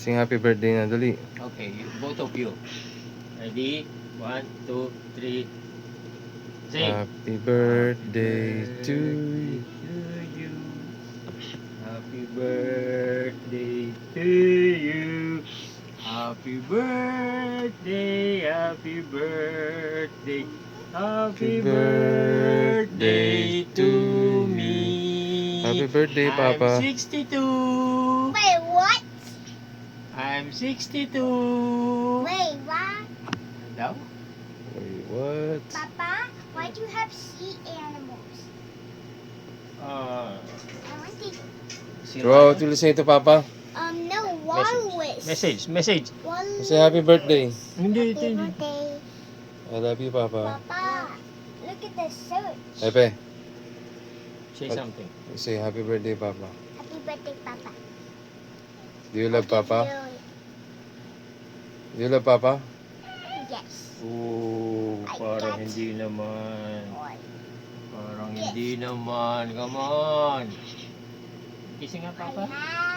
Sing happy birthday na, dali. Okay, both of you. Ready? 1, 2, 3. Sing. Happy birthday to you. you. Happy birthday to you. Happy birthday, happy birthday. Happy birthday to me. Happy birthday, Papa. I'm 62. Wait, what? I'm 62. Wait, what? Daw? Wait, what? Papa, why do you have sea animals? Ah, I want to. Throw out to listen to Papa. No, walrus. Message. Walrus. Say happy birthday. Hindi, Happy hindi. birthday. I love you, Papa. Papa, look at the search. Pepe, Say something. say happy birthday, Papa. Happy birthday, Papa. Do you love Papa? Really? Do you love Papa? Yes. Oh, I parang got hindi naman. One. Parang hindi naman. Come on. Kissing nga, I Papa. have